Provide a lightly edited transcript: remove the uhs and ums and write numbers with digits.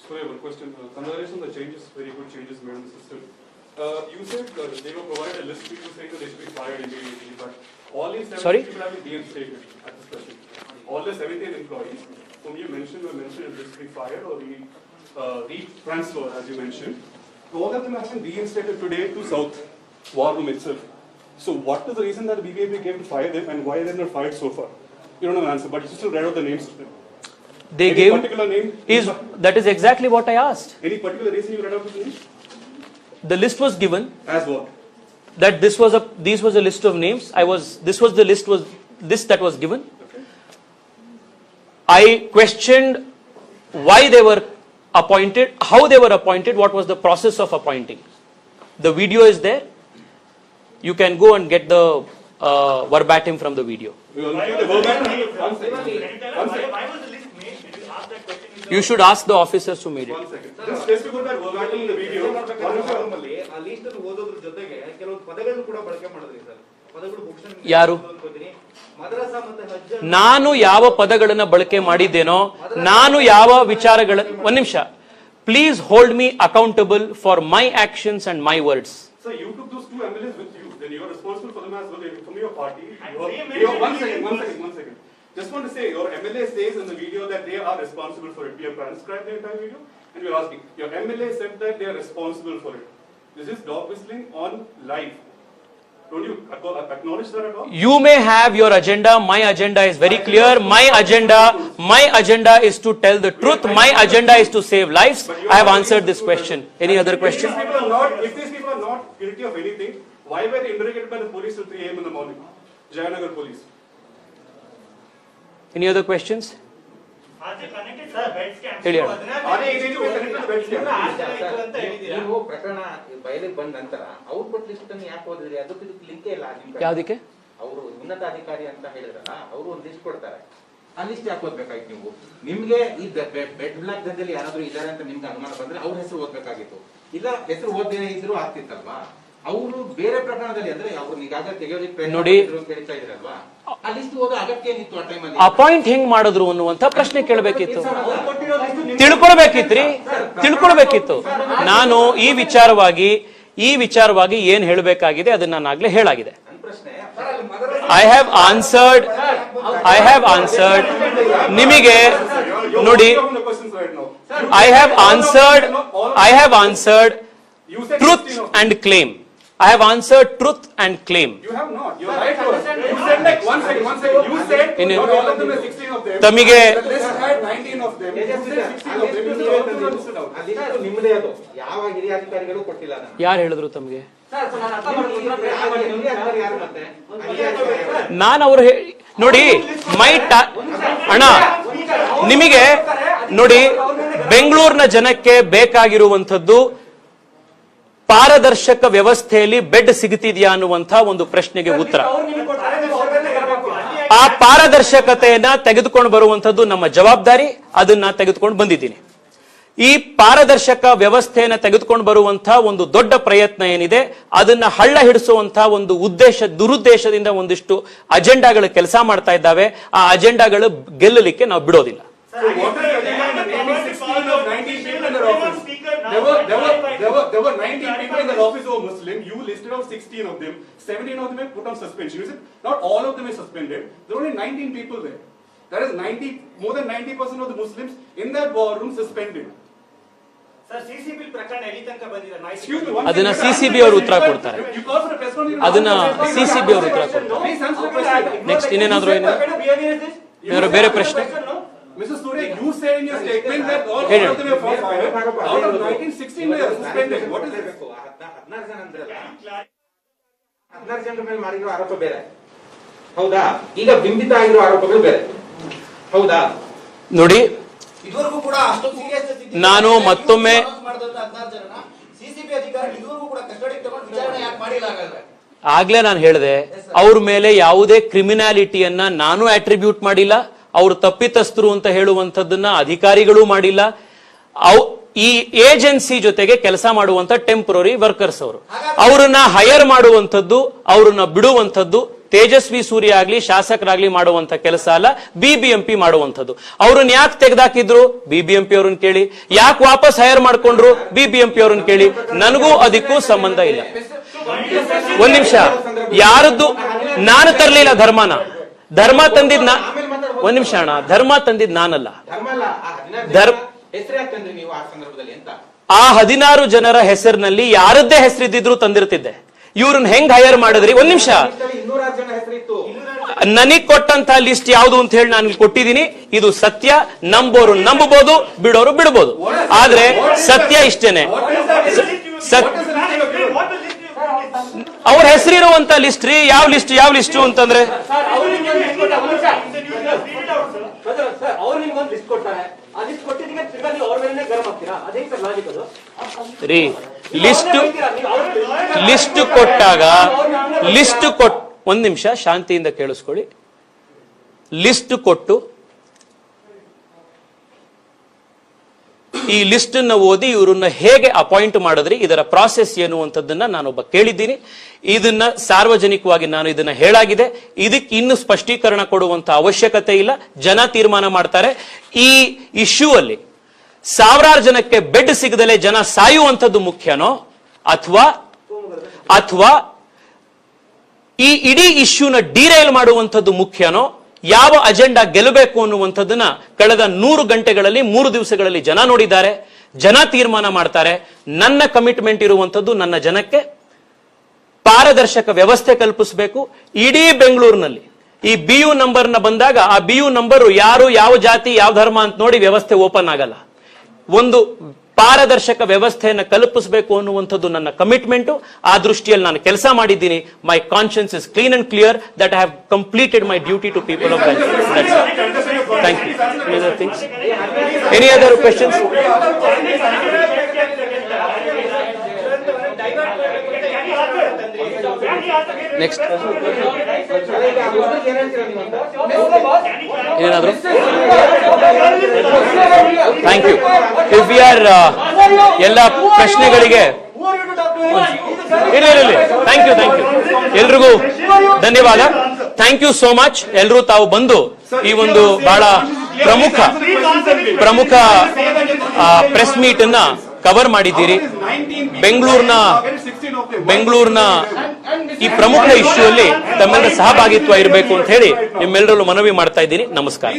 So I have a question. Congratulations on the changes, very good changes made in the system. You said they will provide a list of people saying that they should be fired immediately, but all these 17 people have been reinstated at this present. All the 17 employees whom you mentioned were mentioned in list to be fired or re-transfer, as you mentioned. All of them have been reinstated today to South War Room itself. So what is the reason that BBAP gave to fire them and why are they not fired so far? You don't know the answer, but you still read out the names of them. They Any gave particular name? that is exactly what I asked. Any particular reason you read out the names? The list was given. As what? That this was a list of names. This was the list that was given. Okay. I questioned why they were appointed, how they were appointed, what was the process of appointing. The video is there. You can go and get the verbatim from the video. Why was the list made? Did you ask that question? You should ask the officers who made it. 1 second. Just to put that verbatim in the video. ಯಾರು ನಾನು ಯಾವ ಪದಗಳನ್ನು ಬಳಕೆ ಮಾಡಿದ್ದೇನೋ ನಾನು ಯಾವ ವಿಚಾರಗಳ ಒಂದು ನಿಮಿಷ please hold me accountable for my actions and my words. So you took those two MLAs with you, then you are responsible for them as well. From your party. One second. Just want to say, your MLA says in the video that they are responsible for it. We have transcribed the entire video and we are asking. Your MLA said that they are responsible for it. This is dog whistling on live. Don't you acknowledge that at all? You may have your agenda. My agenda is very clear. My agenda is to tell the truth. My agenda is to save lives. I have answered this question. Any other question? If these people are not guilty of anything, why were they interrogated by the police till 3 a.m. in the morning? Jayanagar police. Any other questions? ಹೇಳಿ ಅಣ್ಣ. ನೀವು ಪ್ರಕರಣ ಬಯಲಿಗೆ ಬಂದ ನಂತರ output list ಅನ್ನು ಯಾಕೆ ಓದಿದ್ರಿ? ಅದಕ್ಕೆ ಲಿಂಕ್ ಇಲ್ಲ. ಯಾವುದಕ್ಕೆ? ಅವರು ಉನ್ನತ ಅಧಿಕಾರಿ ಅಂತ ಹೇಳಿದ್ರಲ್ಲ, ಅವರು ಒಂದು ಲಿಸ್ಟ್ ಕೊಡ್ತಾರೆ. ಆ ಲಿಸ್ಟ್ ಯಾಕೆ ಓದ್ಬೇಕಾಗಿತ್ತು ನೀವು? ನಿಮ್ಗೆ ಈ ಬೆಡ್ ಬ್ಲಾಕ್ ದಂಧೆಯಲ್ಲಿ ಯಾರಾದ್ರೂ ಇದ್ದಾರೆ ಅಂತ ನಿಮ್ಗೆ ಅನುಮಾನ ಬಂದ್ರೆ ಅವ್ರ ಹೆಸರು ಓದ್ಬೇಕಾಗಿತ್ತು. ಇಲ್ಲ ಹೆಸರು ಓದ್ದೇನೆ ಇದ್ರು ಆಗ್ತಿತ್ತಲ್ವಾ? ಅವರು ಬೇರೆ ಪ್ರಕರಣದಲ್ಲಿ ಅಂದ್ರೆ ಅವ್ರು ಈಗಾಗಲೇ ತೆಗೆಯೋದಕ್ಕೆ ನೋಡಿ ಹೇಳ್ತಾ ಇದ್ರಲ್ವಾ, ಆ ಲಿಸ್ಟ್ ಓದೋ ಅಗತ್ಯ ಏನಿತ್ತು ಆ ಟೈಮಲ್ಲಿ? ಅಪಾಯಿಂಟ್ ಹೆಂಗ್ ಮಾಡಿದ್ರು ಅನ್ನುವಂತ ಪ್ರಶ್ನೆ ಕೇಳಬೇಕಿತ್ತು, ತಿಳ್ಕೊಳ್ಬೇಕಿತ್ತು. ನಾನು ಈ ವಿಚಾರವಾಗಿ ಏನ್ ಹೇಳಬೇಕಾಗಿದೆ ಅದನ್ನ ನಾನು ಆಗ್ಲೇ ಹೇಳಾಗಿದೆ. ಐ ಹ್ಯಾವ್ ಆನ್ಸರ್ಡ್ ನಿಮಗೆ ನೋಡಿ. I have answered truth and claim. I have answered truth and claim. You have not. You are right. You said like one second. You said not all of them are 16 of them. ತಮಗೆ the list had 19 of them. You said 16 of them. You said out. ಅದು ನಿಮ್ಮದೇ ಅದು. ಯಾವ ಹಿರಿಯ ಅಧಿಕಾರಿಗಳು ಕೊಟ್ಟಿಲ್ಲ ನಾನು. ಯಾರು ಹೇಳಿದ್ರು ತಮಗೆ? ನಾನು ಅವರು ನೋಡಿ ಅಣ್ಣ ನಿಮಗೆ ನೋಡಿ, ಬೆಂಗಳೂರಿನ ಜನಕ್ಕೆ ಬೇಕಾಗಿರುವಂತದ್ದು ಪಾರದರ್ಶಕ ವ್ಯವಸ್ಥೆಯಲ್ಲಿ ಬೆಡ್ ಸಿಗುತ್ತಿದೆಯಾ ಅನ್ನುವಂತಹ ಒಂದು ಪ್ರಶ್ನೆಗೆ ಉತ್ತರ. ಆ ಪಾರದರ್ಶಕತೆಯನ್ನ ತೆಗೆದುಕೊಂಡು ಬರುವಂತದ್ದು ನಮ್ಮ ಜವಾಬ್ದಾರಿ. ಅದನ್ನ ತೆಗೆದುಕೊಂಡು ಬಂದಿದ್ದೀನಿ. ಈ ಪಾರದರ್ಶಕ ವ್ಯವಸ್ಥೆಯನ್ನ ತೆಗೆದುಕೊಂಡು ಬರುವಂತಹ ಒಂದು ದೊಡ್ಡ ಪ್ರಯತ್ನ ಏನಿದೆ, ಅದನ್ನ ಹಳ್ಳ ಹಿಡಿಸುವಂತಹ ಒಂದು ದುರುದ್ದೇಶದಿಂದ ಒಂದಿಷ್ಟು ಅಜೆಂಡಾಗಳು ಕೆಲಸ ಮಾಡ್ತಾ ಇದ್ದಾವೆ. ಆ ಅಜೆಂಡಾಗಳು ಗೆಲ್ಲಲಿಕ್ಕೆ ನಾವು ಬಿಡೋದಿಲ್ಲ. There were 19 people in the office who were Muslim. You listed out 16 of them. 17 of them were put on suspension. You said not all of them are suspended. There were only 19 people there. That is more than 90% of the Muslims in that war room suspended. Sir, CCB ಪ್ರಕರಣ ಎಲ್ಲಿ ತನಕ ಬಂದಿದೆ? ಅದನ್ನ CCB ಅವರು ಉತ್ತರ ಕೊಡ್ತಾರೆ. Next ಇನ್ನೇನಾದ್ರೂ ಏನಾದ್ರು ಬೇರೆ ಪ್ರಶ್ನೆ? Mr. Surya, you say in your statement that all of them were fired. Out of 1916 were suspended. What is it? 16 ಜನ ಅಂದ್ರಲ್ಲ, 16 ಜನರ ಮೇಲೆ ಮಾಡಿರೋ ಆರೋಪ ಬೇರೆ, ಹೌದಾ? ಈಗ ಬಿಂಬಿತ ಆಗಿರೋ ಆರೋಪಗಳು ಬೇರೆ, ಹೌದಾ? ನೋಡಿ, ಇದುವರೆಗೂ ಕೂಡ ಅಷ್ಟೊಂದು ಸೀರಿಯಸ್ ನಾನು ಮತ್ತೊಮ್ಮೆ ಸಿಸಿಬಿ ಅಧಿಕಾರಿಗಳು ಇದುವರೆಗೂ ಕೂಡ ಕಸ್ಟಡಿಗೆ ತಗೊಂಡು ವಿಚಾರಣೆ ಯಾಕೆ ಮಾಡಿಲ್ಲ? ಹಾಗಾದ್ರೆ ಆಗ್ಲೇ ನಾನು ಹೇಳಿದೆ, ಅವ್ರ ಮೇಲೆ ಯಾವುದೇ ಕ್ರಿಮಿನಾಲಿಟಿಯನ್ನ ನಾನು ಅಟ್ರಿಬ್ಯೂಟ್ ಮಾಡಿಲ್ಲ. ಅವರು ತಪ್ಪಿತಸ್ಥರು ಅಂತ ಹೇಳುವಂಥದ್ದನ್ನ ಅಧಿಕಾರಿಗಳು ಮಾಡಿಲ್ಲ. ಈ ಏಜೆನ್ಸಿ ಜೊತೆಗೆ ಕೆಲಸ ಮಾಡುವಂತ ಟೆಂಪರರಿ ವರ್ಕರ್ಸ್ ಅವರನ್ನ ಹೈರ್ ಮಾಡುವಂಥದ್ದು, ಅವರನ್ನ ಬಿಡುವಂಥದ್ದು ತೇಜಸ್ವಿ ಸೂರ್ಯ ಆಗ್ಲಿ ಶಾಸಕರಾಗ್ಲಿ ಮಾಡುವಂತ ಕೆಲಸ ಅಲ್ಲ, ಬಿಬಿಎಂಪಿ ಮಾಡುವಂಥದ್ದು. ಅವ್ರನ್ನ ಯಾಕೆ ತೆಗೆದಾಕಿದ್ರು? ಬಿಬಿಎಂಪಿ ಅವ್ರನ್ನ ಕೇಳಿ. ಯಾಕೆ ವಾಪಸ್ ಹೈರ್ ಮಾಡ್ಕೊಂಡ್ರು? ಬಿಬಿಎಂಪಿ ಅವ್ರನ್ನ ಕೇಳಿ. ನನಗೂ ಅದಕ್ಕೂ ಸಂಬಂಧ ಇಲ್ಲ. ಒಂದ್ ನಿಮಿಷ, ಯಾರದ್ದು ನಾನು ತರ್ಲಿಲ್ಲ ಧರ್ಮನ. ಧರ್ಮ ತಂದಿದ್ ಒಂದ್ ನಿಮಿಷ ಅಣ್ಣ, ಧರ್ಮ ತಂದಿದ್ ನಾನಲ್ಲ. ಹೆಸರು ಯಾಕಂದ್ರೆ ನೀವು ಆ ಸಂದರ್ಭದಲ್ಲಿ ಅಂತ ಆ 16 ಜನರ ಹೆಸರಿನಲ್ಲಿ ಯಾರದ್ದೇ ಹೆಸರಿದ್ದಿದ್ರು ತಂದಿರ್ತಿದ್ದೆ. ಇವ್ರನ್ನ ಹೆಂಗ್ ಹೈಯರ್ ಮಾಡಿದ್ರಿ? ಒಂದ್ ನಿಮಿಷ, 206 ಜನ ಹೆಸರಿತ್ತು. ನನಗ್ ಕೊಟ್ಟಂತ ಲಿಸ್ಟ್ ಯಾವುದು ಅಂತ ಹೇಳಿ ನಾನು ಕೊಟ್ಟಿದ್ದೀನಿ. ಇದು ಸತ್ಯ. ನಂಬೋರು ನಂಬಬಹುದು, ಬಿಡೋರು ಬಿಡಬಹುದು. ಆದ್ರೆ ಸತ್ಯ ಇಷ್ಟೇನೆ. ಅವ್ರ ಹೆಸರಿರುವಂತ ಲಿಸ್ಟ್ ರೀ. ಯಾವ ಲಿಸ್ಟ್ ಅಂತಂದ್ರೆ ರೀ, ಲಿಸ್ಟ್ ಕೊಟ್ಟಾಗ ಒಂದ್ ನಿಮಿಷ ಶಾಂತಿಯಿಂದ ಕೇಳಿಸ್ಕೊಳ್ಳಿ. ಲಿಸ್ಟ್ ಕೊಟ್ಟು ಈ ಲಿಸ್ಟ್ ಅನ್ನ ಓದಿ ಇವರನ್ನ ಹೇಗೆ ಅಪಾಯಿಂಟ್ ಮಾಡಿದ್ರಿ, ಇದರ ಪ್ರಾಸೆಸ್ ಏನು ಅಂತದನ್ನ ನಾನೊಬ್ಬ ಕೇಳಿದ್ದೀನಿ. ಇದನ್ನ ಸಾರ್ವಜನಿಕವಾಗಿ ನಾನು ಇದನ್ನ ಹೇಳಾಗಿದೆ. ಇದಕ್ಕೆ ಇನ್ನು ಸ್ಪಷ್ಟೀಕರಣ ಕೊಡುವಂತ ಅವಶ್ಯಕತೆ ಇಲ್ಲ. ಜನ ತೀರ್ಮಾನ ಮಾಡ್ತಾರೆ. ಈ ಇಶ್ಯೂ ಅಲ್ಲಿ ಸಾವಿರಾರು ಜನಕ್ಕೆ ಬೆಡ್ ಸಿಗದಲೇ ಜನ ಸಾಯುವಂಥದ್ದು ಮುಖ್ಯನೋ ಅಥವಾ ಈ ಇಡೀ ಇಶ್ಯೂನ ಡಿರೈಲ್ ಮಾಡುವಂಥದ್ದು ಮುಖ್ಯನೋ, ಯಾವ ಅಜೆಂಡಾ ಗೆಲ್ಲಬೇಕು ಅನ್ನುವಂಥದ್ದನ್ನ ಕಳೆದ 100 ಗಂಟೆಗಳಲ್ಲಿ 3 ದಿವಸಗಳಲ್ಲಿ ಜನ ನೋಡಿದ್ದಾರೆ. ಜನ ತೀರ್ಮಾನ ಮಾಡ್ತಾರೆ. ನನ್ನ ಕಮಿಟ್ಮೆಂಟ್ ಇರುವಂಥದ್ದು ನನ್ನ ಜನಕ್ಕೆ ಪಾರದರ್ಶಕ ವ್ಯವಸ್ಥೆ ಕಲ್ಪಿಸಬೇಕು. ಇಡೀ ಬೆಂಗಳೂರಿನಲ್ಲಿ ಈ BU ನಂಬರ್ನ ಬಂದಾಗ ಆ BU ನಂಬರ್ ಯಾರು, ಯಾವ ಜಾತಿ, ಯಾವ ಧರ್ಮ ಅಂತ ನೋಡಿ ವ್ಯವಸ್ಥೆ ಓಪನ್ ಆಗಲ್ಲ. ಒಂದು ಪಾರದರ್ಶಕ ವ್ಯವಸ್ಥೆಯನ್ನು ಕಲ್ಪಿಸಬೇಕು ಅನ್ನುವಂಥದ್ದು ನನ್ನ ಕಮಿಟ್ಮೆಂಟ್. ಆ ದೃಷ್ಟಿಯಲ್ಲಿ ನಾನು ಕೆಲಸ ಮಾಡಿದ್ದೀನಿ. My conscience is clean and clear that I have completed my duty to people of Bengaluru. Thank you. Any other things? Any other questions? Next ಏನಾದ್ರು? Thank you. If we are ಎಲ್ಲ ಪ್ರಶ್ನೆಗಳಿಗೆ ಇರಲಿ. ಥ್ಯಾಂಕ್ ಯು ಎಲ್ರಿಗೂ ಧನ್ಯವಾದ. Thank you so much. ಎಲ್ರೂ ತಾವು ಬಂದು ಈ ಒಂದು ಬಹಳ ಪ್ರಮುಖ ಪ್ರೆಸ್ ಮೀಟ್ ಅನ್ನ ಕವರ್ ಮಾಡಿದ್ದೀರಿ. ಬೆಂಗಳೂರಿನ ಈ ಪ್ರಮುಖ ಇಶ್ಯೂ ಅಲ್ಲಿ ತಮ್ಮೆಲ್ಲರ ಸಹಭಾಗಿತ್ವ ಇರಬೇಕು ಅಂತ ಹೇಳಿ ನಿಮ್ಮೆಲ್ಲರಲ್ಲೂ ಮನವಿ ಮಾಡ್ತಾ ಇದ್ದೀನಿ. ನಮಸ್ಕಾರ.